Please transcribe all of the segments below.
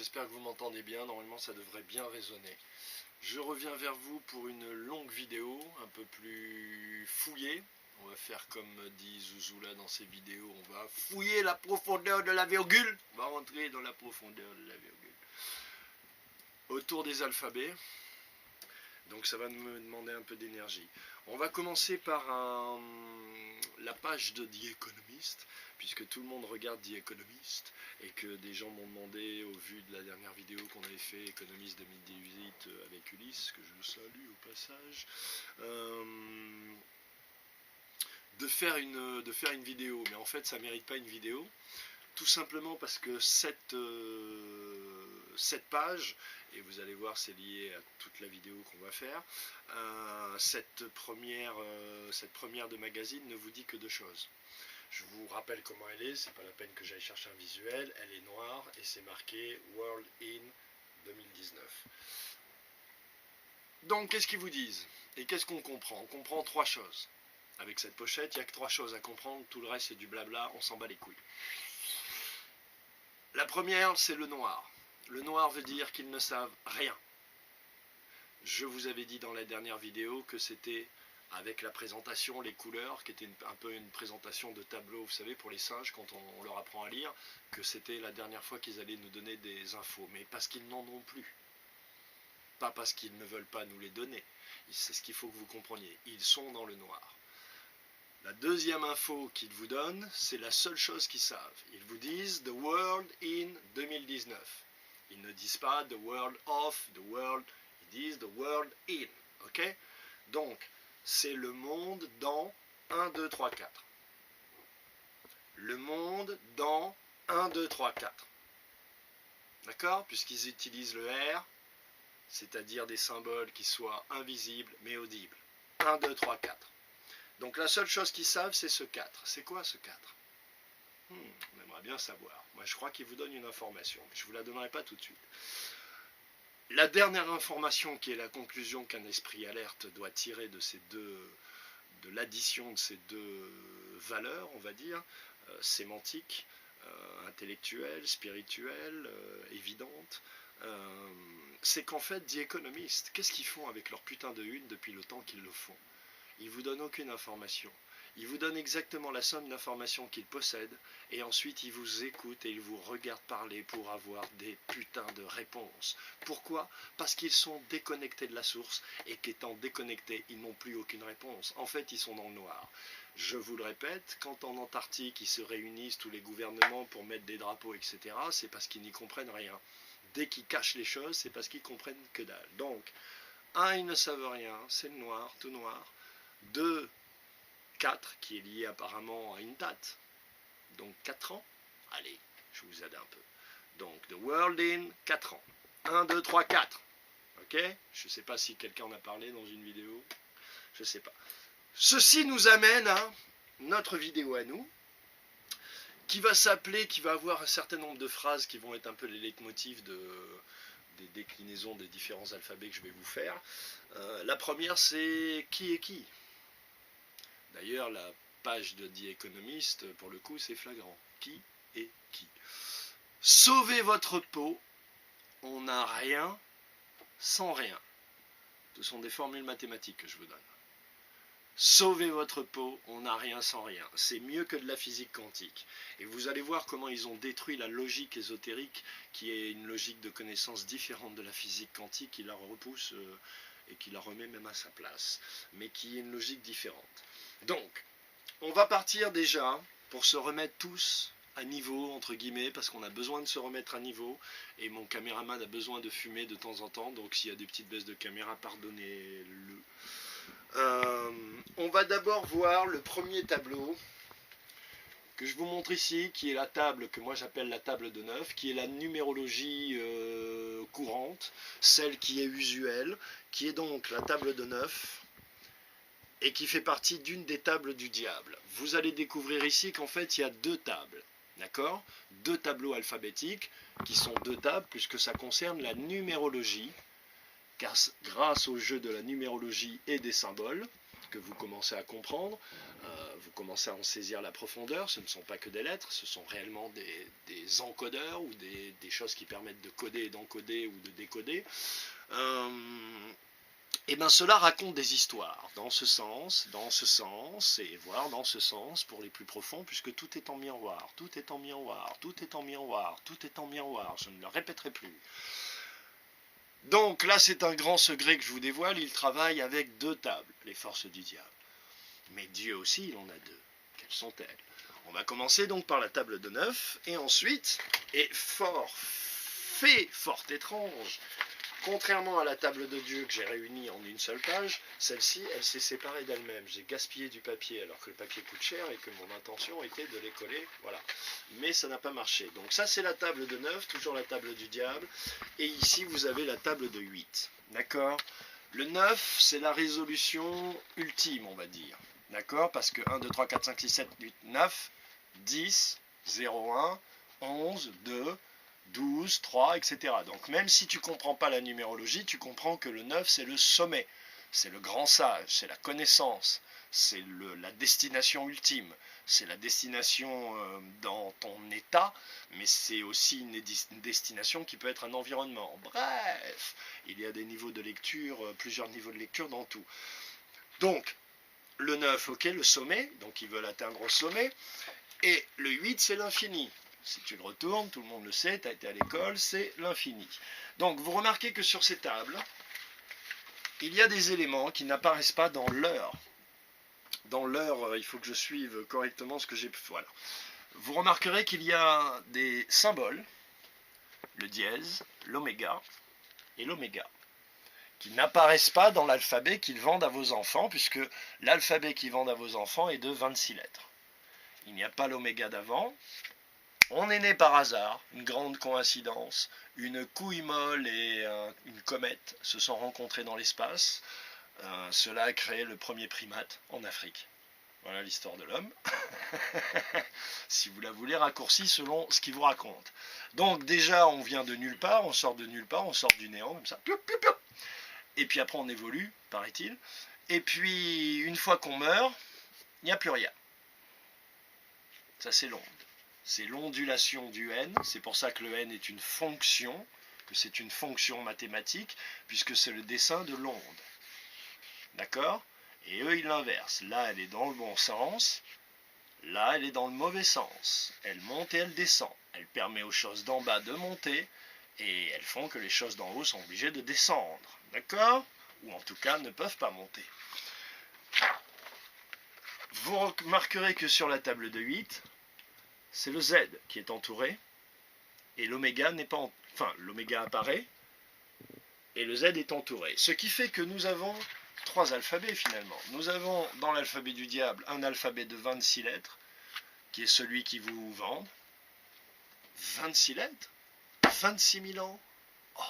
j'espère que vous m'entendez bien, normalement ça devrait bien résonner. Je reviens vers vous pour une longue vidéo, un peu plus fouillée. On va faire comme dit Zouzoula dans ses vidéos, on va fouiller la profondeur de la virgule. On va rentrer dans la profondeur de la virgule. Autour des alphabets, donc ça va me demander un peu d'énergie. On va commencer par la page de The Economist, puisque tout le monde regarde The Economist, et que des gens m'ont demandé, au vu de la dernière vidéo qu'on avait fait, Economist 2018 avec Ulysse, que je salue au passage, de faire une vidéo. Mais en fait, ça ne mérite pas une vidéo, tout simplement parce que cette page, et vous allez voir c'est lié à toute la vidéo qu'on va faire, cette première de magazine ne vous dit que deux choses. Je vous rappelle comment elle est, c'est pas la peine que j'aille chercher un visuel, elle est noire et c'est marqué World in 2019. Donc qu'est-ce qu'ils vous disent? Et qu'est-ce qu'on comprend? On comprend trois choses. Avec cette pochette, il n'y a que trois choses à comprendre, tout le reste c'est du blabla, on s'en bat les couilles. La première, c'est le noir. Le noir veut dire qu'ils ne savent rien. Je vous avais dit dans la dernière vidéo que c'était avec la présentation, les couleurs, qui était un peu une présentation de tableau, vous savez, pour les singes, quand on leur apprend à lire, que c'était la dernière fois qu'ils allaient nous donner des infos. Mais parce qu'ils n'en ont plus. Pas parce qu'ils ne veulent pas nous les donner. C'est ce qu'il faut que vous compreniez. Ils sont dans le noir. La deuxième info qu'ils vous donnent, c'est la seule chose qu'ils savent. Ils vous disent « The World in 2019 ». Ils ne disent pas « The World of »,« The World », ils disent « The World in ». Ok? Donc, c'est le monde dans 1, 2, 3, 4. Le monde dans 1, 2, 3, 4. D'accord? Puisqu'ils utilisent le R, c'est-à-dire des symboles qui soient invisibles mais audibles. 1, 2, 3, 4. Donc la seule chose qu'ils savent, c'est ce 4. C'est quoi ce 4? On aimerait bien savoir. Moi, je crois qu'ils vous donnent une information, mais je ne vous la donnerai pas tout de suite. La dernière information, qui est la conclusion qu'un esprit alerte doit tirer de l'addition de ces deux valeurs, on va dire, sémantiques, intellectuelles, spirituelles, évidentes, c'est qu'en fait, The Economist, qu'est-ce qu'ils font avec leur putain de une depuis le temps qu'ils le font? Ils ne vous donnent aucune information. Ils vous donnent exactement la somme d'informations qu'ils possèdent, et ensuite ils vous écoutent et ils vous regardent parler pour avoir des putains de réponses. Pourquoi? Parce qu'ils sont déconnectés de la source, et qu'étant déconnectés, ils n'ont plus aucune réponse. En fait, ils sont dans le noir. Je vous le répète, quand en Antarctique, ils se réunissent tous les gouvernements pour mettre des drapeaux, etc., c'est parce qu'ils n'y comprennent rien. Dès qu'ils cachent les choses, c'est parce qu'ils comprennent que dalle. Donc, 1, ils ne savent rien, c'est le noir, tout noir. 2, 4, qui est lié apparemment à une date, donc 4 ans. Allez, je vous aide un peu. Donc, The World in 4 ans. 1, 2, 3, 4. Ok? Je ne sais pas si quelqu'un en a parlé dans une vidéo. Je ne sais pas. Ceci nous amène à notre vidéo à nous, qui va avoir un certain nombre de phrases qui vont être un peu les leitmotifs des déclinaisons des différents alphabets que je vais vous faire. La première, c'est qui est qui? D'ailleurs, la page de The Economist, pour le coup, c'est flagrant. Qui est qui? Sauvez votre peau, on n'a rien sans rien. Ce sont des formules mathématiques que je vous donne. Sauvez votre peau, on n'a rien sans rien. C'est mieux que de la physique quantique. Et vous allez voir comment ils ont détruit la logique ésotérique, qui est une logique de connaissance différente de la physique quantique, qui la repousse et qui la remet même à sa place, mais qui est une logique différente. Donc, on va partir déjà pour se remettre tous à niveau, entre guillemets, parce qu'on a besoin de se remettre à niveau, et mon caméraman a besoin de fumer de temps en temps, donc s'il y a des petites baisses de caméra, pardonnez-le. On va d'abord voir le premier tableau que je vous montre ici, qui est la table que moi j'appelle la table de 9, qui est la numérologie courante, celle qui est usuelle, qui est donc la table de 9, et qui fait partie d'une des tables du diable. Vous allez découvrir ici qu'en fait il y a deux tables, d'accord? Deux tableaux alphabétiques, qui sont deux tables, puisque ça concerne la numérologie, car grâce au jeu de la numérologie et des symboles, que vous commencez à comprendre, vous commencez à en saisir la profondeur. Ce ne sont pas que des lettres, ce sont réellement des encodeurs ou des choses qui permettent de coder et d'encoder ou de décoder. Et bien cela raconte des histoires, dans ce sens, et voire dans ce sens pour les plus profonds, puisque tout est en miroir, tout est en miroir, tout est en miroir, tout est en miroir, je ne le répéterai plus. Donc là c'est un grand secret que je vous dévoile, il travaille avec 2 tables, les forces du diable. Mais Dieu aussi il en a 2, quelles sont-elles? On va commencer donc par la table de 9, et ensuite, et fort étrange, contrairement à la table de Dieu que j'ai réunie en une seule page, celle-ci, elle s'est séparée d'elle-même. J'ai gaspillé du papier alors que le papier coûte cher et que mon intention était de les coller, voilà. Mais ça n'a pas marché. Donc ça c'est la table de 9, toujours la table du diable. Et ici vous avez la table de 8. D'accord? Le 9, c'est la résolution ultime, on va dire. D'accord? Parce que 1, 2, 3, 4, 5, 6, 7, 8, 9, 10, 0, 1, 11, 2, 12, 3, etc. Donc même si tu ne comprends pas la numérologie, tu comprends que le 9 c'est le sommet, c'est le grand sage, c'est la connaissance, c'est la destination ultime, c'est la destination dans ton état, mais c'est aussi une destination qui peut être un environnement. Bref, il y a des niveaux de lecture, plusieurs niveaux de lecture dans tout. Donc, le 9, ok, le sommet, donc ils veulent atteindre au sommet, et le 8 c'est l'infini. Si tu le retournes, tout le monde le sait, tu as été à l'école, c'est l'infini. Donc vous remarquez que sur ces tables, il y a des éléments qui n'apparaissent pas dans l'heure. Dans l'heure, il faut que je suive correctement ce que j'ai... Voilà. Vous remarquerez qu'il y a des symboles, le dièse, l'oméga et l'oméga, qui n'apparaissent pas dans l'alphabet qu'ils vendent à vos enfants, puisque l'alphabet qu'ils vendent à vos enfants est de 26 lettres. Il n'y a pas l'oméga d'avant. On est né par hasard, une grande coïncidence, une couille molle et une comète se sont rencontrés dans l'espace. Cela a créé le premier primate en Afrique. Voilà l'histoire de l'homme. Si vous la voulez raccourcie selon ce qu'il vous raconte. Donc déjà on vient de nulle part, on sort de nulle part, on sort du néant comme ça. Et puis après on évolue, paraît-il. Et puis une fois qu'on meurt, il n'y a plus rien. Ça c'est l'onde. C'est l'ondulation du n, c'est pour ça que le n est une fonction, que c'est une fonction mathématique, puisque c'est le dessin de l'onde. D'accord? Et eux, ils l'inversent. Là, elle est dans le bon sens, là, elle est dans le mauvais sens. Elle monte et elle descend. Elle permet aux choses d'en bas de monter, et elles font que les choses d'en haut sont obligées de descendre. D'accord? Ou en tout cas, ne peuvent pas monter. Vous remarquerez que sur la table de 8, c'est le Z qui est entouré, et l'oméga n'est pas... Enfin, l'oméga apparaît, et le Z est entouré. Ce qui fait que nous avons 3 alphabets finalement. Nous avons dans l'alphabet du diable un alphabet de 26 lettres, qui est celui qui vous vendent. 26 lettres 26 000 ans. Oh,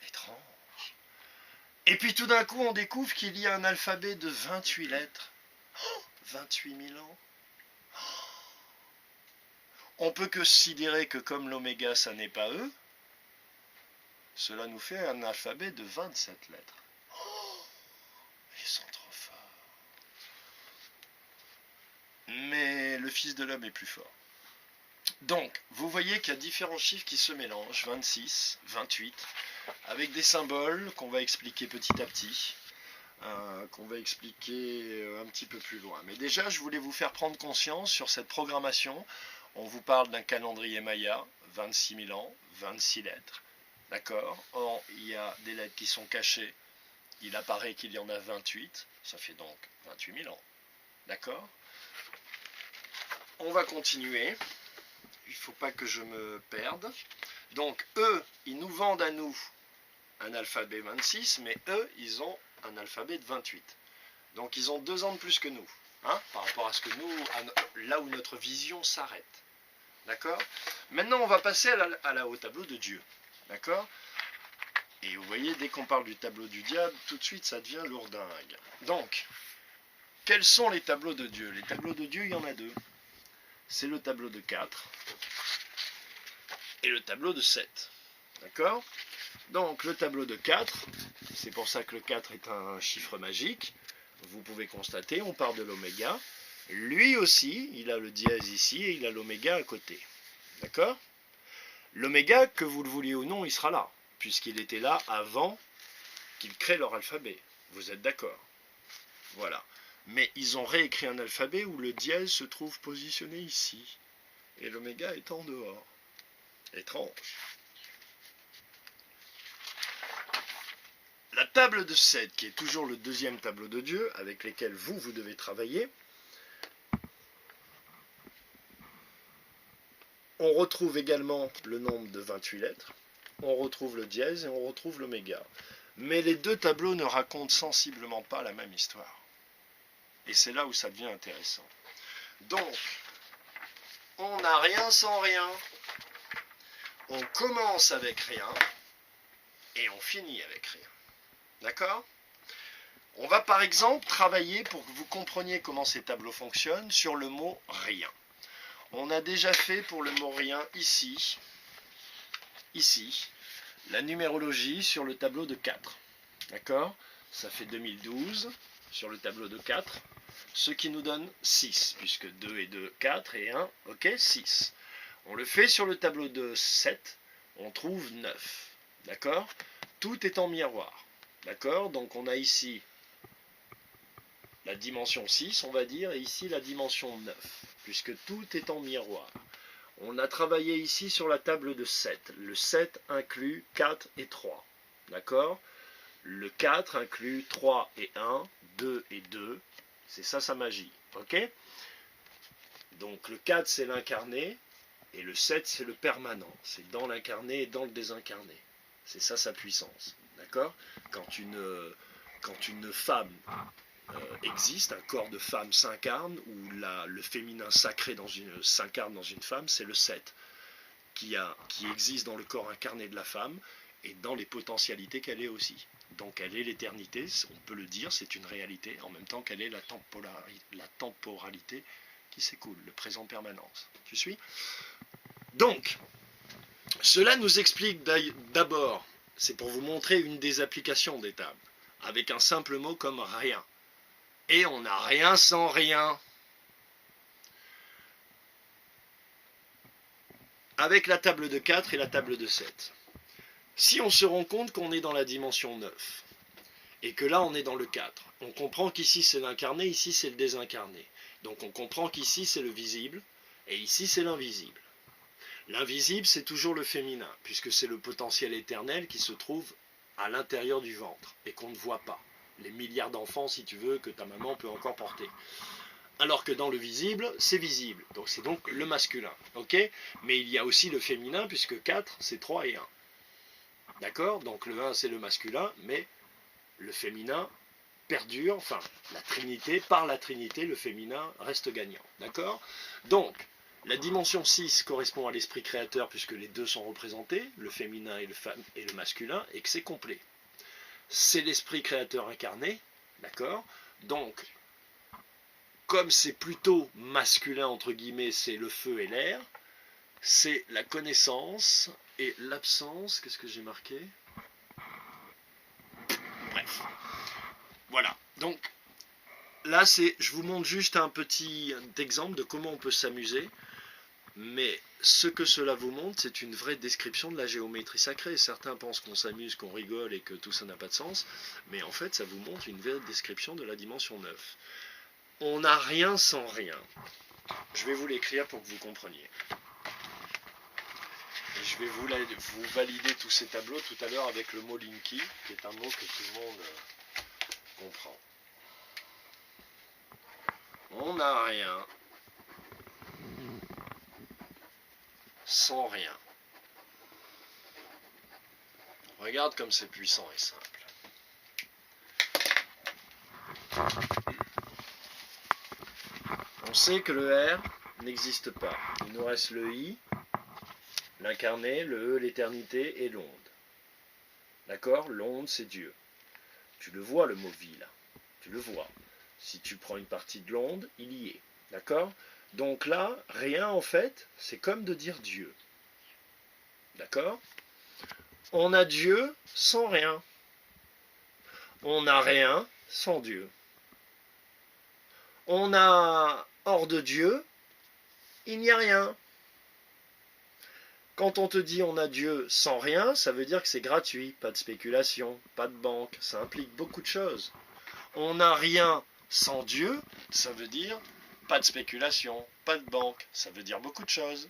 étrange. Et puis tout d'un coup, on découvre qu'il y a un alphabet de 28 lettres. Oh, 28 000 ans. On peut que considérer que comme l'oméga, ça n'est pas eux, cela nous fait un alphabet de 27 lettres. Oh, ils sont trop forts. Mais le Fils de l'homme est plus fort. Donc, vous voyez qu'il y a différents chiffres qui se mélangent, 26, 28, avec des symboles qu'on va expliquer petit à petit, qu'on va expliquer un petit peu plus loin. Mais déjà, je voulais vous faire prendre conscience sur cette programmation. On vous parle d'un calendrier Maya, 26 000 ans, 26 lettres. D'accord? Or, il y a des lettres qui sont cachées. Il apparaît qu'il y en a 28. Ça fait donc 28 000 ans. D'accord? On va continuer. Il ne faut pas que je me perde. Donc, eux, ils nous vendent à nous un alphabet 26, mais eux, ils ont un alphabet de 28. Donc, ils ont 2 ans de plus que nous. Hein, par rapport à ce que nous, là où notre vision s'arrête. D'accord? Maintenant, on va passer au tableau de Dieu. D'accord? Et vous voyez, dès qu'on parle du tableau du diable, tout de suite, ça devient lourdingue. Donc, quels sont les tableaux de Dieu? Les tableaux de Dieu, il y en a 2. C'est le tableau de 4 et le tableau de 7. D'accord? Donc, le tableau de 4, c'est pour ça que le 4 est un chiffre magique. vous pouvez constater, on part de l'oméga. Lui aussi, il a le dièse ici et il a l'oméga à côté. D'accord? L'oméga, que vous le vouliez ou non, il sera là, puisqu'il était là avant qu'ils créent leur alphabet. Vous êtes d'accord? Voilà. Mais ils ont réécrit un alphabet où le dièse se trouve positionné ici. Et l'oméga est en dehors. Étrange. La table de 7, qui est toujours le deuxième tableau de Dieu, avec lesquels vous devez travailler, on retrouve également le nombre de 28 lettres, on retrouve le dièse et on retrouve l'oméga. Mais les deux tableaux ne racontent sensiblement pas la même histoire. Et c'est là où ça devient intéressant. Donc, on n'a rien sans rien. On commence avec rien et on finit avec rien. D'accord? On va par exemple travailler, pour que vous compreniez comment ces tableaux fonctionnent, sur le mot rien. On a déjà fait pour le mot rien ici, la numérologie sur le tableau de 4. D'accord? Ça fait 2012 sur le tableau de 4, ce qui nous donne 6, puisque 2 et 2, 4 et 1, ok, 6. On le fait sur le tableau de 7, on trouve 9. D'accord? Tout est en miroir. D'accord? Donc on a ici la dimension 6, on va dire, et ici la dimension 9, puisque tout est en miroir. On a travaillé ici sur la table de 7. Le 7 inclut 4 et 3. D'accord? Le 4 inclut 3 et 1, 2 et 2. C'est ça sa magie. Ok? Donc le 4 c'est l'incarné, et le 7 c'est le permanent. C'est dans l'incarné et dans le désincarné. C'est ça sa puissance. D'accord? Quand une femme existe, un corps de femme s'incarne, ou le féminin sacré s'incarne dans une femme, c'est le 7 qui existe dans le corps incarné de la femme et dans les potentialités qu'elle est aussi. Donc elle est l'éternité, on peut le dire, c'est une réalité, en même temps qu'elle est la temporalité qui s'écoule, le présent permanence. Tu suis? Donc, cela nous explique d'abord, c'est pour vous montrer une des applications des tables, avec un simple mot comme rien. Et on n'a rien sans rien. Avec la table de 4 et la table de 7. Si on se rend compte qu'on est dans la dimension 9, et que là on est dans le 4, on comprend qu'ici c'est l'incarné, ici c'est le désincarné. Donc on comprend qu'ici c'est le visible, et ici c'est l'invisible. L'invisible c'est toujours le féminin, puisque c'est le potentiel éternel qui se trouve à l'intérieur du ventre, et qu'on ne voit pas. Les milliards d'enfants, si tu veux, que ta maman peut encore porter. Alors que dans le visible, c'est visible. Donc c'est donc le masculin. Ok? Mais il y a aussi le féminin, puisque 4, c'est 3 et 1. D'accord? Donc le 1, c'est le masculin, mais le féminin perdure, enfin, la Trinité, par la Trinité, le féminin reste gagnant. D'accord? Donc, la dimension 6 correspond à l'esprit créateur, puisque les deux sont représentés, le féminin et le masculin, et que c'est complet. C'est l'esprit créateur incarné, d'accord? Donc, comme c'est plutôt masculin, entre guillemets, c'est le feu et l'air, c'est la connaissance et l'absence, qu'est-ce que j'ai marqué? Bref, voilà. Donc, là, je vous montre juste un petit exemple de comment on peut s'amuser, mais ce que cela vous montre, c'est une vraie description de la géométrie sacrée. Certains pensent qu'on s'amuse, qu'on rigole et que tout ça n'a pas de sens, mais en fait, ça vous montre une vraie description de la dimension 9. On n'a rien sans rien. Je vais vous l'écrire pour que vous compreniez. Et je vais vous valider tous ces tableaux tout à l'heure avec le mot Linky, qui est un mot que tout le monde comprend. On n'a rien sans rien. Regarde comme c'est puissant et simple. On sait que le R n'existe pas. Il nous reste le I, l'incarné, le E, l'éternité et l'onde. D'accord? L'onde, c'est Dieu. Tu le vois, le mot vie, là. Tu le vois. Si tu prends une partie de l'onde, il y est. D'accord? Donc là, rien, en fait, c'est comme de dire Dieu. D'accord? On a Dieu sans rien. On n'a rien sans Dieu. On a hors de Dieu, il n'y a rien. Quand on te dit on a Dieu sans rien, ça veut dire que c'est gratuit, pas de spéculation, pas de banque, ça implique beaucoup de choses. On n'a rien sans Dieu, ça veut dire pas de spéculation, pas de banque, ça veut dire beaucoup de choses.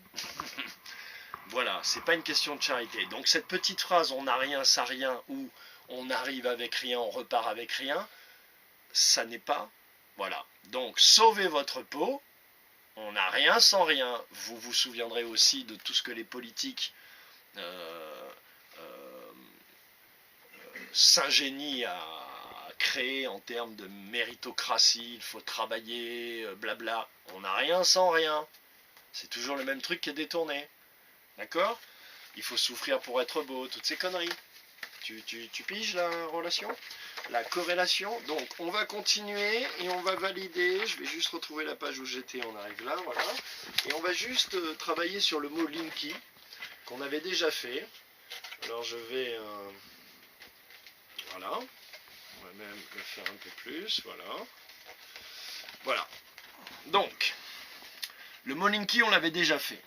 Voilà, c'est pas une question de charité. Donc cette petite phrase on n'a rien sans rien ou on arrive avec rien, on repart avec rien, ça n'est pas. Voilà. Donc sauvez votre peau, on n'a rien sans rien. Vous vous souviendrez aussi de tout ce que les politiques s'ingénient à créer en termes de méritocratie, il faut travailler, blabla. On n'a rien sans rien. C'est toujours le même truc qui est détourné. D'accord? Il faut souffrir pour être beau, toutes ces conneries. Tu piges la relation? La corrélation. Donc on va continuer et on va valider. Je vais juste retrouver la page où j'étais, on arrive là, voilà. Et on va juste travailler sur le mot linky, qu'on avait déjà fait. Alors je vais... voilà. On va même le faire un peu plus, voilà. Voilà. Donc, le mot linky, on l'avait déjà fait.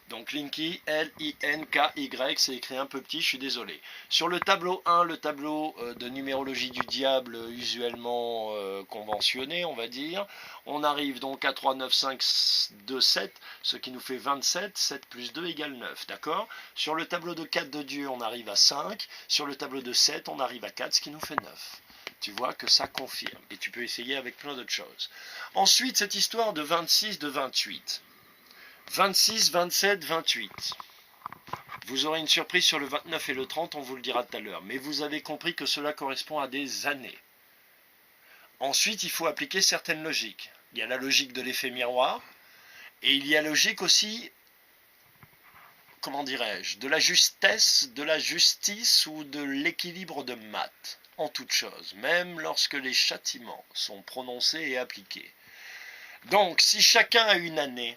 Donc Linky, L-I-N-K-Y, c'est écrit un peu petit, je suis désolé. Sur le tableau 1, le tableau de numérologie du diable usuellement conventionné, on va dire, on arrive donc à 3, 9, 5, 2, 7, ce qui nous fait 27, 7 plus 2 égale 9, d'accord? Sur le tableau de 4 de Dieu, on arrive à 5, sur le tableau de 7, on arrive à 4, ce qui nous fait 9. Tu vois que ça confirme, et tu peux essayer avec plein d'autres choses. Ensuite, cette histoire de 26, de 28. 26, 27, 28. Vous aurez une surprise sur le 29 et le 30, on vous le dira tout à l'heure. Mais vous avez compris que cela correspond à des années. Ensuite, il faut appliquer certaines logiques. Il y a la logique de l'effet miroir, et il y a la logique aussi, comment dirais-je, de la justesse, de la justice ou de l'équilibre de maths, en toute chose, même lorsque les châtiments sont prononcés et appliqués. Donc, si chacun a une année,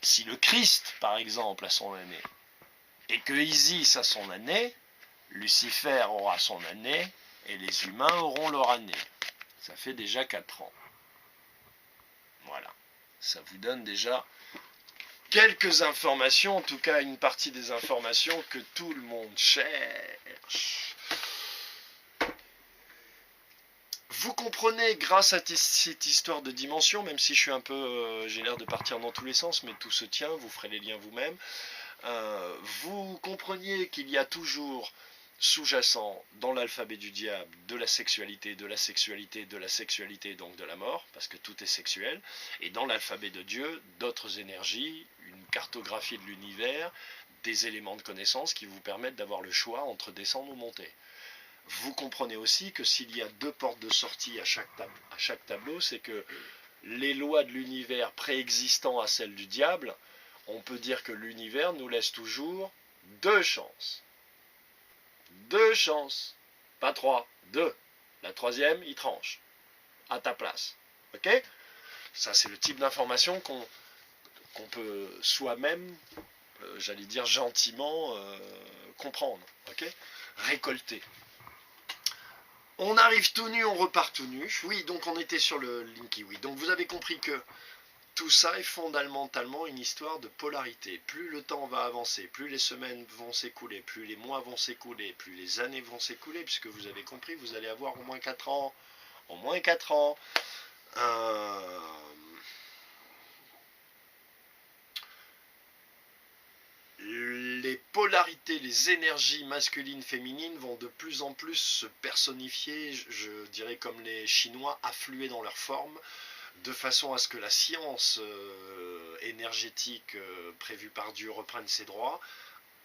si le Christ, par exemple, a son année, et que Isis a son année, Lucifer aura son année, et les humains auront leur année. Ça fait déjà 4 ans. Voilà. Ça vous donne déjà quelques informations, en tout cas une partie des informations que tout le monde cherche. Vous comprenez, grâce à cette histoire de dimension, même si je suis un peu, j'ai l'air de partir dans tous les sens, mais tout se tient, vous ferez les liens vous-même, vous compreniez qu'il y a toujours sous-jacent dans l'alphabet du diable de la sexualité, de la sexualité, de la sexualité, donc de la mort, parce que tout est sexuel, et dans l'alphabet de Dieu, d'autres énergies, une cartographie de l'univers, des éléments de connaissance qui vous permettent d'avoir le choix entre descendre ou monter. Vous comprenez aussi que s'il y a 2 portes de sortie à chaque tableau, c'est que les lois de l'univers préexistant à celles du diable, on peut dire que l'univers nous laisse toujours 2 chances. 2 chances. Pas 3, 2. La troisième, il tranche. À ta place. Ok? Ça, c'est le type d'information qu'on peut soi-même, j'allais dire gentiment, comprendre. Ok? Récolter. On arrive tout nu, on repart tout nu. Oui, donc on était sur le Linky, oui. Donc vous avez compris que tout ça est fondamentalement une histoire de polarité. Plus le temps va avancer, plus les semaines vont s'écouler, plus les mois vont s'écouler, plus les années vont s'écouler, puisque vous avez compris, vous allez avoir au moins 4 ans. Au moins 4 ans. Les polarités, les énergies masculines, féminines vont de plus en plus se personnifier, je dirais comme les Chinois, affluer dans leur forme, de façon à ce que la science énergétique prévue par Dieu reprenne ses droits,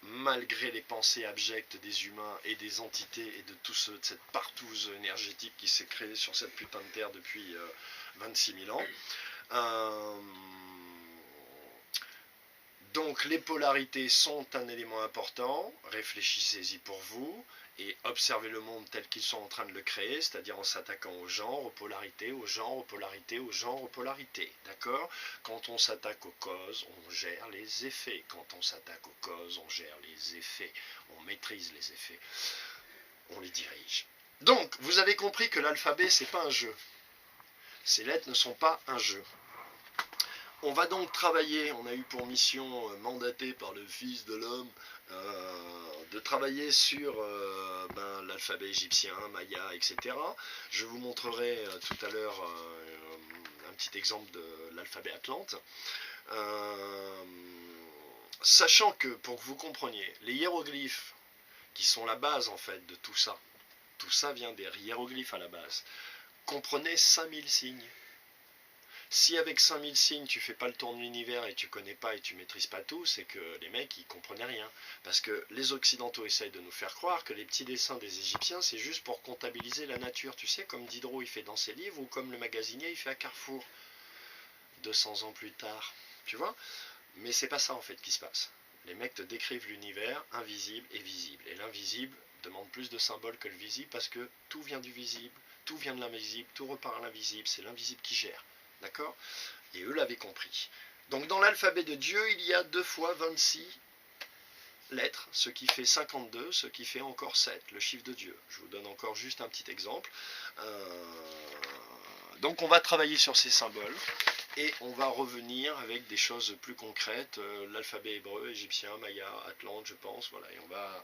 malgré les pensées abjectes des humains et des entités et de toute cette partouze énergétique qui s'est créée sur cette putain de terre depuis 26 000 ans. Donc les polarités sont un élément important, réfléchissez-y pour vous, et observez le monde tel qu'ils sont en train de le créer, c'est-à-dire en s'attaquant au genre, aux polarités, au genre, aux polarités, au genre, aux polarités, d'accord? Quand on s'attaque aux causes, on gère les effets. Quand on s'attaque aux causes, on gère les effets. On maîtrise les effets. On les dirige. Donc, vous avez compris que l'alphabet, c'est pas un jeu. Ces lettres ne sont pas un jeu. On va donc travailler, on a eu pour mission, mandaté par le Fils de l'homme, de travailler sur l'alphabet égyptien, maya, etc. Je vous montrerai tout à l'heure un petit exemple de l'alphabet atlante. Sachant que, pour que vous compreniez, les hiéroglyphes, qui sont la base en fait de tout ça vient des hiéroglyphes à la base, comprenaient 5000 signes. Si avec 5000 signes tu fais pas le tour de l'univers et tu connais pas et tu maîtrises pas tout, c'est que les mecs ils comprenaient rien. Parce que les occidentaux essayent de nous faire croire que les petits dessins des Égyptiens c'est juste pour comptabiliser la nature, tu sais, comme Diderot il fait dans ses livres ou comme le magasinier il fait à Carrefour 200 ans plus tard, tu vois. Mais c'est pas ça en fait qui se passe. Les mecs te décrivent l'univers invisible et visible. Et l'invisible demande plus de symboles que le visible parce que tout vient du visible, tout vient de l'invisible, tout repart à l'invisible, c'est l'invisible qui gère. D'accord? Et eux l'avaient compris. Donc dans l'alphabet de Dieu, il y a 2 fois 26 lettres, ce qui fait 52, ce qui fait encore 7, le chiffre de Dieu. Je vous donne encore juste un petit exemple. Donc on va travailler sur ces symboles et on va revenir avec des choses plus concrètes, l'alphabet hébreu, égyptien, maya, atlante, je pense, voilà, et on va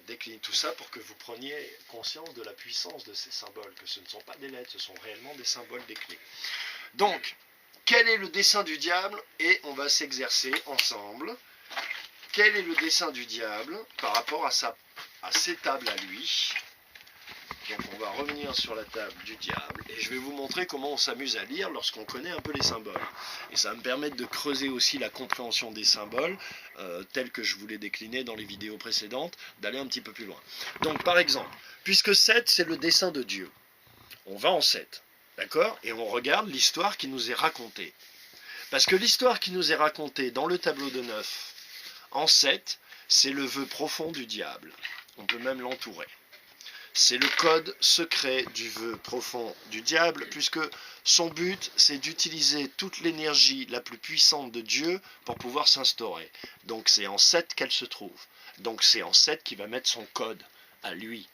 décliner tout ça pour que vous preniez conscience de la puissance de ces symboles, que ce ne sont pas des lettres, ce sont réellement des symboles, des clés. Donc, quel est le dessein du diable? Et on va s'exercer ensemble. Quel est le dessein du diable par rapport à ses tables à lui? Donc on va revenir sur la table du diable et je vais vous montrer comment on s'amuse à lire lorsqu'on connaît un peu les symboles. Et ça va me permettre de creuser aussi la compréhension des symboles, tels que je vous l'ai décliné dans les vidéos précédentes, d'aller un petit peu plus loin. Donc par exemple, puisque 7 c'est le dessein de Dieu, on va en 7. D'accord? Et on regarde l'histoire qui nous est racontée. Parce que l'histoire qui nous est racontée dans le tableau de 9, en 7, c'est le vœu profond du diable. On peut même l'entourer. C'est le code secret du vœu profond du diable, puisque son but, c'est d'utiliser toute l'énergie la plus puissante de Dieu pour pouvoir s'instaurer. Donc c'est en 7 qu'elle se trouve. Donc c'est en 7 qu'il va mettre son code à lui,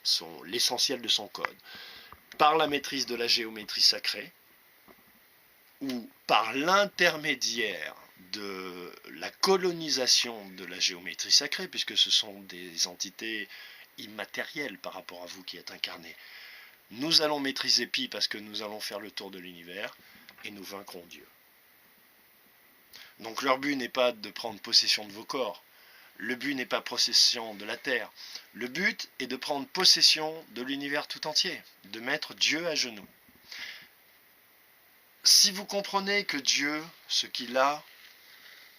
l'essentiel de son code. Par la maîtrise de la géométrie sacrée, ou par l'intermédiaire de la colonisation de la géométrie sacrée, puisque ce sont des entités immatérielles par rapport à vous qui êtes incarnés. Nous allons maîtriser Pi parce que nous allons faire le tour de l'univers et nous vaincrons Dieu. Donc leur but n'est pas de prendre possession de vos corps. Le but n'est pas possession de la terre. Le but est de prendre possession de l'univers tout entier, de mettre Dieu à genoux. Si vous comprenez que Dieu, ce qu'il a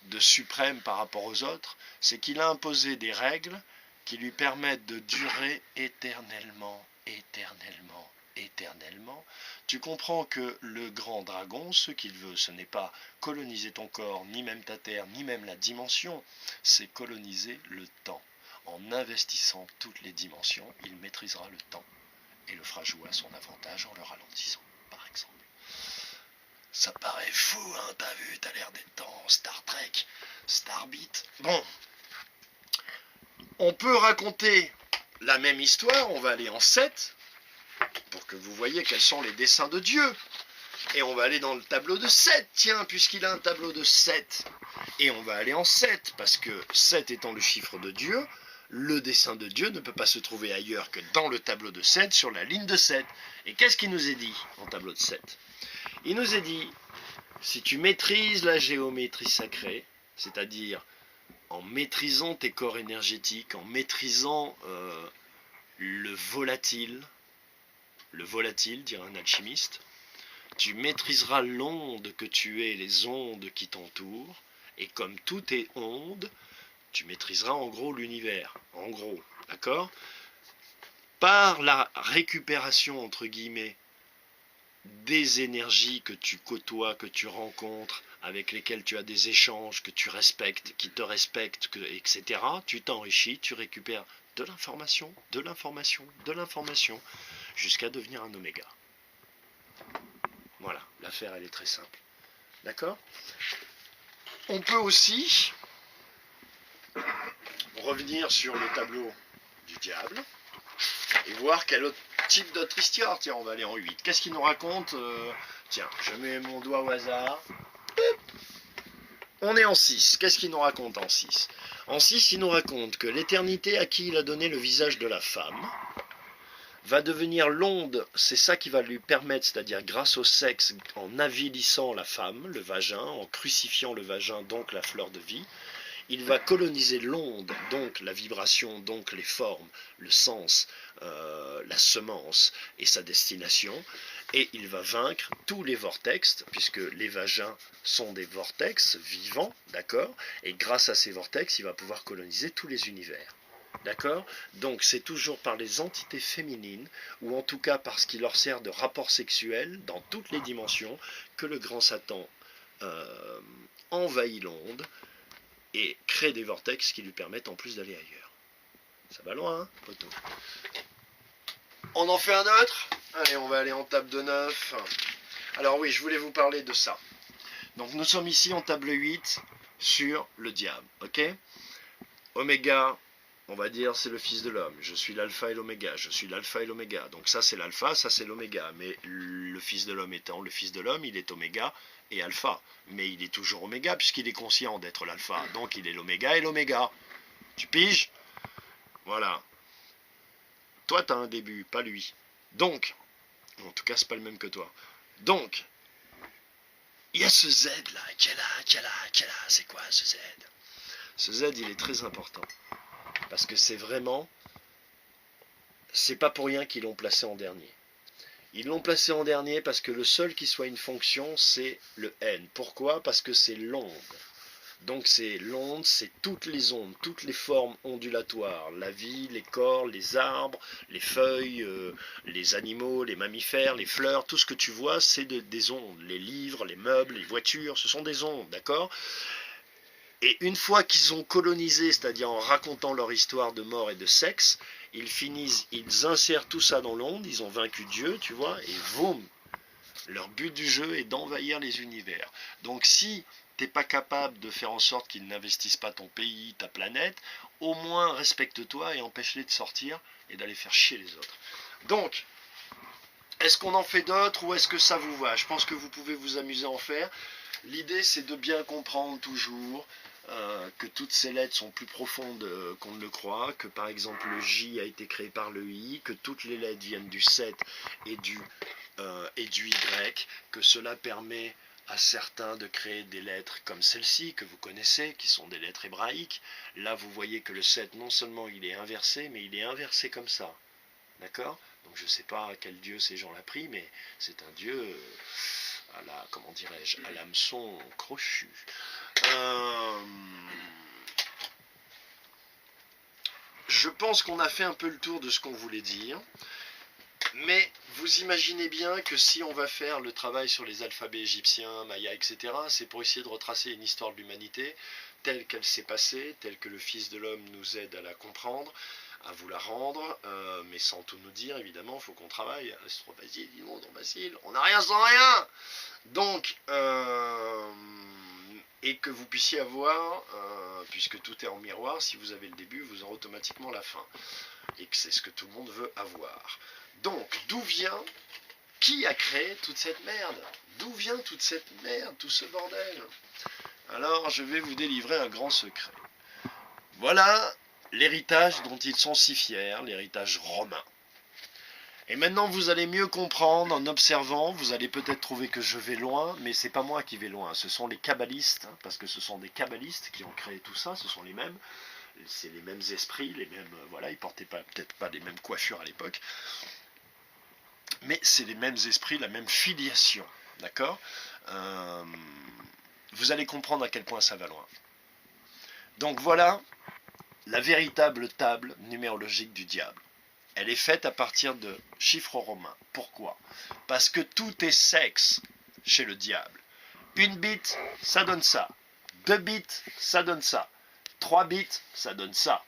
de suprême par rapport aux autres, c'est qu'il a imposé des règles qui lui permettent de durer éternellement, éternellement, éternellement. Tu comprends que le grand dragon, ce qu'il veut, ce n'est pas coloniser ton corps, ni même ta terre, ni même la dimension, c'est coloniser le temps. En investissant toutes les dimensions, il maîtrisera le temps et le fera jouer à son avantage en le ralentissant, par exemple. Ça paraît fou, hein, t'as vu, t'as l'air d'être dans Star Trek, Starbeat. Bon, on peut raconter la même histoire, on va aller en 7, pour que vous voyez quels sont les desseins de Dieu. Et on va aller dans le tableau de 7, tiens, puisqu'il a un tableau de 7. Et on va aller en 7, parce que 7 étant le chiffre de Dieu, le dessein de Dieu ne peut pas se trouver ailleurs que dans le tableau de 7, sur la ligne de 7. Et qu'est-ce qu'il nous est dit en tableau de 7? Il nous est dit, si tu maîtrises la géométrie sacrée, c'est-à-dire en maîtrisant tes corps énergétiques, en maîtrisant le volatile, dirait un alchimiste, tu maîtriseras l'onde que tu es, les ondes qui t'entourent, et comme tout est onde, tu maîtriseras en gros l'univers, en gros, d'accord? Par la récupération, entre guillemets, des énergies que tu côtoies, que tu rencontres, avec lesquelles tu as des échanges, que tu respectes, qui te respectent, etc., tu t'enrichis, tu récupères de l'information, de l'information, de l'information, jusqu'à devenir un oméga. Voilà, l'affaire elle est très simple. D'accord? On peut aussi revenir sur le tableau du diable et voir quel autre type d'autre histoire. Tiens, on va aller en 8. Qu'est-ce qu'il nous raconte Tiens, je mets mon doigt au hasard. On est en 6. Qu'est-ce qu'il nous raconte en 6? En 6, il nous raconte que l'éternité à qui il a donné le visage de la femme va devenir l'onde, c'est ça qui va lui permettre, c'est-à-dire grâce au sexe, en avilissant la femme, le vagin, en crucifiant le vagin, donc la fleur de vie, il va coloniser l'onde, donc la vibration, donc les formes, le sens, la semence et sa destination, et il va vaincre tous les vortex, puisque les vagins sont des vortex vivants, d'accord, et grâce à ces vortex, il va pouvoir coloniser tous les univers. D'accord? Donc c'est toujours par les entités féminines, ou en tout cas parce qu'il leur sert de rapport sexuel dans toutes les dimensions, que le grand Satan envahit l'onde et crée des vortex qui lui permettent en plus d'aller ailleurs. Ça va loin, hein, poteau? On en fait un autre? Allez, on va aller en table de 9. Alors oui, je voulais vous parler de ça. Donc nous sommes ici en table 8 sur le diable, ok? Oméga, on va dire, c'est le fils de l'homme. Je suis l'alpha et l'oméga. Je suis l'alpha et l'oméga. Donc ça, c'est l'alpha, ça, c'est l'oméga. Mais le fils de l'homme étant le fils de l'homme, il est oméga et alpha. Mais il est toujours oméga puisqu'il est conscient d'être l'alpha. Donc il est l'oméga et l'oméga. Tu piges? Voilà. Toi, tu as un début, pas lui. Donc, en tout cas, c'est pas le même que toi. Donc, il y a ce Z là, qui est là, c'est quoi ce Z? Ce Z, il est très important. Parce que c'est vraiment, c'est pas pour rien qu'ils l'ont placé en dernier. Ils l'ont placé en dernier parce que le seul qui soit une fonction, c'est le N. Pourquoi? Parce que c'est l'onde. Donc c'est l'onde, c'est toutes les ondes, toutes les formes ondulatoires, la vie, les corps, les arbres, les feuilles, les animaux, les mammifères, les fleurs, tout ce que tu vois, c'est des ondes. Les livres, les meubles, les voitures, ce sont des ondes, d'accord? Et une fois qu'ils ont colonisé, c'est-à-dire en racontant leur histoire de mort et de sexe, ils insèrent tout ça dans l'onde, ils ont vaincu Dieu, tu vois, et boum, leur but du jeu est d'envahir les univers. Donc si t'es pas capable de faire en sorte qu'ils n'investissent pas ton pays, ta planète, au moins respecte-toi et empêche-les de sortir et d'aller faire chier les autres. Donc, est-ce qu'on en fait d'autres ou est-ce que ça vous va? Je pense que vous pouvez vous amuser à en faire. L'idée, c'est de bien comprendre toujours que toutes ces lettres sont plus profondes qu'on ne le croit, que par exemple le J a été créé par le I, que toutes les lettres viennent du 7 et du Y, que cela permet à certains de créer des lettres comme celle-ci que vous connaissez, qui sont des lettres hébraïques. Là, vous voyez que le 7, non seulement il est inversé, mais il est inversé comme ça. D'accord? Donc je ne sais pas à quel dieu ces gens l'ont pris, mais c'est un dieu à la, comment dirais-je, à l'hameçon crochu. Je pense qu'on a fait un peu le tour de ce qu'on voulait dire. Mais vous imaginez bien que si on va faire le travail sur les alphabets égyptiens, mayas, etc., c'est pour essayer de retracer une histoire de l'humanité telle qu'elle s'est passée, telle que le Fils de l'homme nous aide à la comprendre, à vous la rendre, mais sans tout nous dire, évidemment, il faut qu'on travaille. C'est trop facile, dis donc, trop facile, on n'a rien sans rien. Donc, et que vous puissiez avoir, puisque tout est en miroir, si vous avez le début, vous aurez automatiquement la fin. Et que c'est ce que tout le monde veut avoir. Donc, d'où vient, qui a créé toute cette merde? D'où vient toute cette merde, tout ce bordel? Alors, je vais vous délivrer un grand secret. Voilà l'héritage dont ils sont si fiers, l'héritage romain. Et maintenant, vous allez mieux comprendre en observant, vous allez peut-être trouver que je vais loin, mais c'est pas moi qui vais loin, ce sont les kabbalistes, parce que ce sont des kabbalistes qui ont créé tout ça, ce sont les mêmes. C'est les mêmes esprits, les mêmes, voilà, ils portaient peut-être pas les mêmes coiffures à l'époque, mais c'est les mêmes esprits, la même filiation, d'accord? Vous allez comprendre à quel point ça va loin. Donc voilà la véritable table numérologique du diable. Elle est faite à partir de chiffres romains. Pourquoi? Parce que tout est sexe chez le diable. Une bit, ça donne ça. 2 bits, ça donne ça. 3 bits, ça donne ça.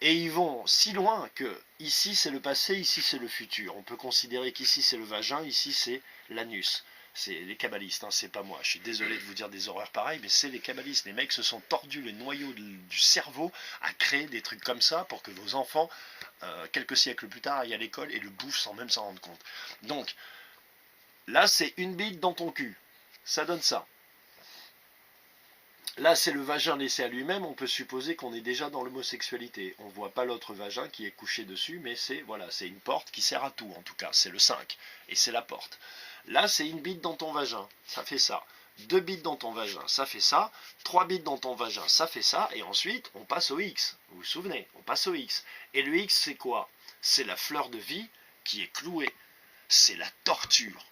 Et ils vont si loin que ici c'est le passé, ici c'est le futur. On peut considérer qu'ici c'est le vagin, ici c'est l'anus. C'est les kabbalistes, hein, c'est pas moi. Je suis désolé de vous dire des horreurs pareilles, mais c'est les kabbalistes. Les mecs se sont tordus le noyau du cerveau à créer des trucs comme ça pour que vos enfants, quelques siècles plus tard, aillent à l'école et le bouffent sans même s'en rendre compte. Donc, là, c'est une bite dans ton cul. Ça donne ça. Là, c'est le vagin laissé à lui-même, on peut supposer qu'on est déjà dans l'homosexualité. On ne voit pas l'autre vagin qui est couché dessus, mais c'est voilà, c'est une porte qui sert à tout, en tout cas. C'est le 5, et c'est la porte. Là, c'est une bite dans ton vagin, ça fait ça. 2 bites dans ton vagin, ça fait ça. 3 bites dans ton vagin, ça fait ça. Et ensuite, on passe au X. Vous vous souvenez, on passe au X. Et le X, c'est quoi? C'est la fleur de vie qui est clouée. C'est la torture.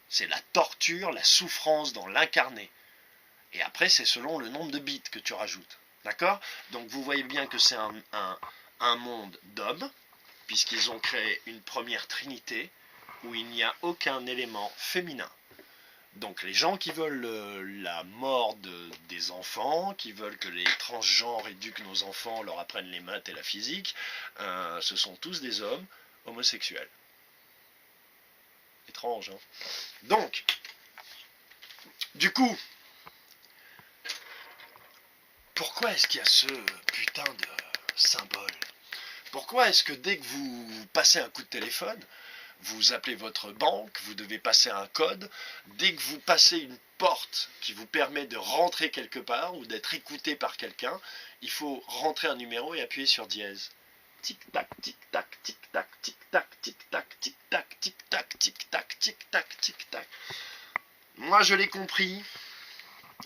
C'est la torture, la souffrance dans l'incarné. Et après, c'est selon le nombre de bits que tu rajoutes. D'accord? Donc vous voyez bien que c'est un monde d'hommes, puisqu'ils ont créé une première trinité où il n'y a aucun élément féminin. Donc les gens qui veulent la mort des enfants, qui veulent que les transgenres éduquent nos enfants, leur apprennent les maths et la physique, ce sont tous des hommes homosexuels. Étrange, hein? Donc, du coup, pourquoi est-ce qu'il y a ce putain de symbole? Pourquoi est-ce que dès que vous passez un coup de téléphone, vous appelez votre banque, vous devez passer un code, dès que vous passez une porte qui vous permet de rentrer quelque part ou d'être écouté par quelqu'un, il faut rentrer un numéro et appuyer sur dièse. Tic-tac, tic-tac, tic-tac, tic-tac, tic-tac, tic-tac, tic-tac, tic-tac, tic-tac, tic-tac. Moi, je l'ai compris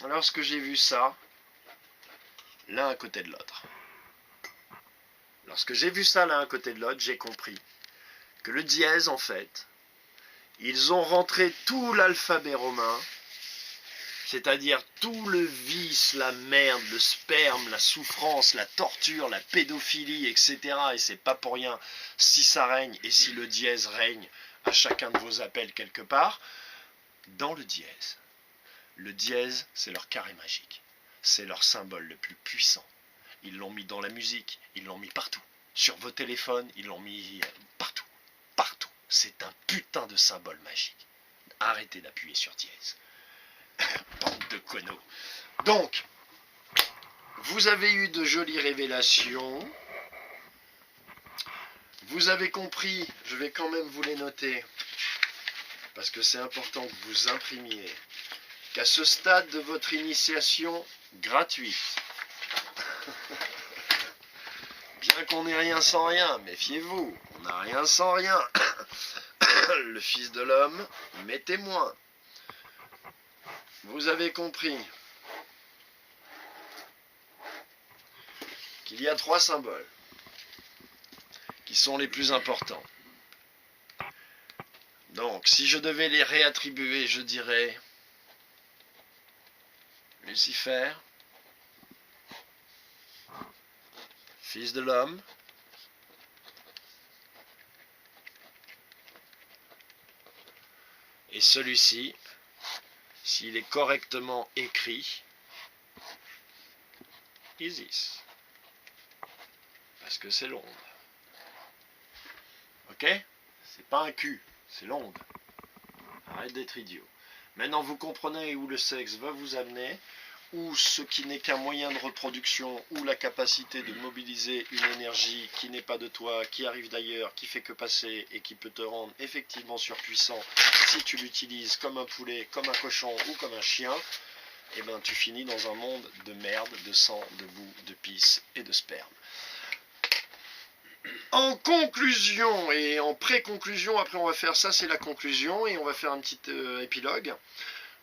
lorsque j'ai vu ça, l'un à côté de l'autre. Lorsque j'ai vu ça l'un à côté de l'autre, j'ai compris que le dièse, en fait, ils ont rentré tout l'alphabet romain, c'est-à-dire tout le vice, la merde, le sperme, la souffrance, la torture, la pédophilie, etc. Et c'est pas pour rien, si ça règne et si le dièse règne à chacun de vos appels quelque part, dans le dièse. Le dièse, c'est leur carré magique. C'est leur symbole le plus puissant. Ils l'ont mis dans la musique, ils l'ont mis partout. Sur vos téléphones, ils l'ont mis partout. Partout. C'est un putain de symbole magique. Arrêtez d'appuyer sur dièse. Bande de conneaux. Donc, vous avez eu de jolies révélations. Vous avez compris, je vais quand même vous les noter, parce que c'est important que vous imprimiez, qu'à ce stade de votre initiation gratuite, bien qu'on n'ait rien sans rien, méfiez-vous, on n'a rien sans rien. Le Fils de l'homme m'est témoin. Vous avez compris qu'il y a 3 symboles qui sont les plus importants. Donc, si je devais les réattribuer, je dirais Lucifer, Fils de l'homme, et celui-ci, s'il est correctement écrit, Isis. Parce que c'est l'onde. Ok? C'est pas un cul, c'est l'onde. Arrête d'être idiot. Maintenant, vous comprenez où le sexe va vous amener, ou ce qui n'est qu'un moyen de reproduction, ou la capacité de mobiliser une énergie qui n'est pas de toi, qui arrive d'ailleurs, qui fait que passer, et qui peut te rendre effectivement surpuissant si tu l'utilises comme un poulet, comme un cochon ou comme un chien, et ben tu finis dans un monde de merde, de sang, de boue, de pisse et de sperme. En conclusion et en pré-conclusion, après on va faire ça, c'est la conclusion, et on va faire un petit épilogue.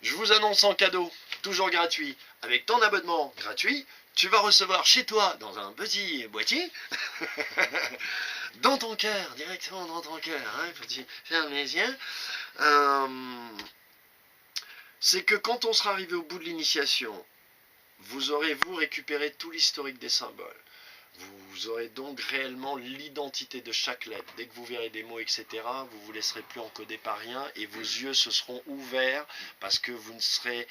Je vous annonce en cadeau, toujours gratuit, avec ton abonnement gratuit, tu vas recevoir chez toi, dans un petit boîtier, dans ton cœur, directement dans ton cœur, hein, petit, ferme les yeux, c'est que quand on sera arrivé au bout de l'initiation, vous aurez récupéré tout l'historique des symboles. Vous aurez donc réellement l'identité de chaque lettre. Dès que vous verrez des mots, etc., vous ne vous laisserez plus encoder par rien et vos yeux se seront ouverts parce que vous serez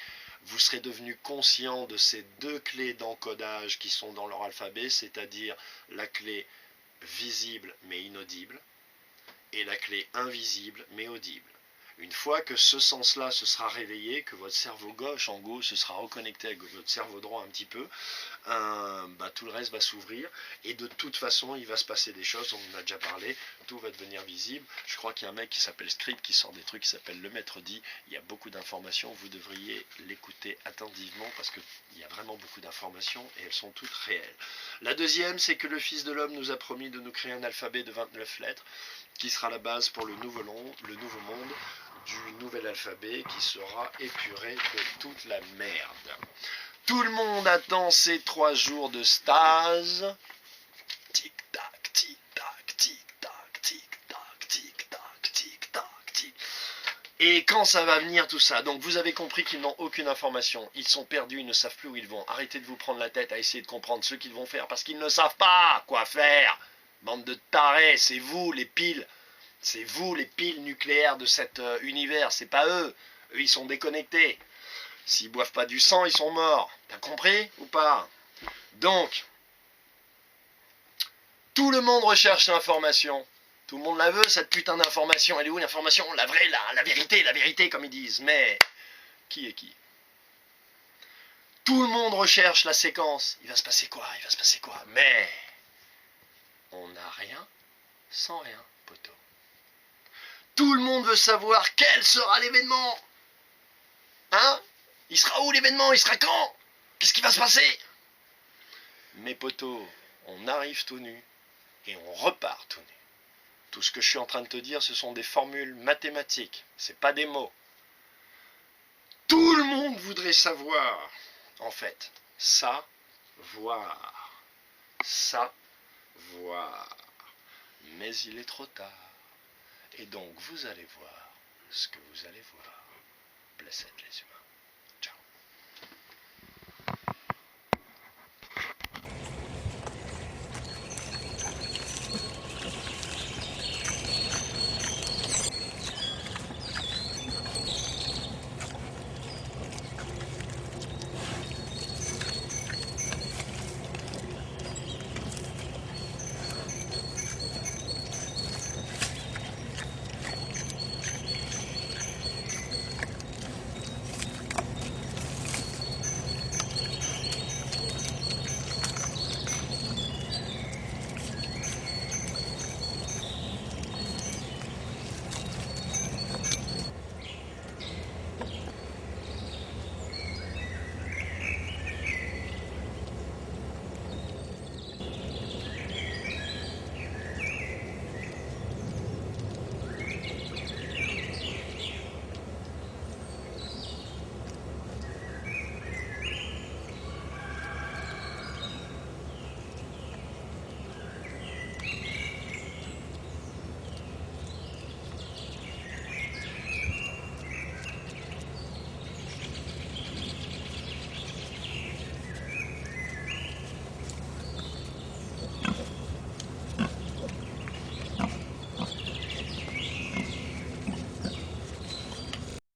devenu conscient de ces 2 clés d'encodage qui sont dans leur alphabet, c'est-à-dire la clé visible mais inaudible et la clé invisible mais audible. Une fois que ce sens-là se sera réveillé, que votre cerveau gauche, en gros, se sera reconnecté avec votre cerveau droit un petit peu, tout le reste va s'ouvrir. Et de toute façon, il va se passer des choses, on en a déjà parlé, tout va devenir visible. Je crois qu'il y a un mec qui s'appelle Script qui sort des trucs qui s'appelle Le Maître dit. Il y a beaucoup d'informations, vous devriez l'écouter attentivement parce qu'il y a vraiment beaucoup d'informations et elles sont toutes réelles. La deuxième, c'est que le Fils de l'homme nous a promis de nous créer un alphabet de 29 lettres qui sera la base pour le nouveau monde du nouvel alphabet qui sera épuré de toute la merde. Tout le monde attend ces 3 jours de stase. Tic-tac, tic-tac, tic-tac, tic-tac, tic-tac, tic-tac, tic. Et quand ça va venir tout ça? Donc vous avez compris qu'ils n'ont aucune information. Ils sont perdus, ils ne savent plus où ils vont. Arrêtez de vous prendre la tête à essayer de comprendre ce qu'ils vont faire parce qu'ils ne savent pas quoi faire. Bande de tarés, c'est vous les piles. C'est vous les piles nucléaires de cet univers, c'est pas eux. Eux, ils sont déconnectés. S'ils boivent pas du sang, ils sont morts. T'as compris ou pas? Donc, tout le monde recherche l'information. Tout le monde la veut, cette putain d'information. Elle est où l'information? La vraie, la vérité, comme ils disent. Mais, qui est qui? Tout le monde recherche la séquence. Il va se passer quoi? Il va se passer quoi? Mais, on n'a rien sans rien, poteau. Tout le monde veut savoir quel sera l'événement. Hein? Il sera où l'événement? Il sera quand? Qu'est-ce qui va se passer? Mes potos, on arrive tout nu et on repart tout nu. Tout ce que je suis en train de te dire, ce sont des formules mathématiques. C'est pas des mots. Tout le monde voudrait savoir, en fait, savoir. Mais il est trop tard. Et donc vous allez voir ce que vous allez voir. Blessed les humains.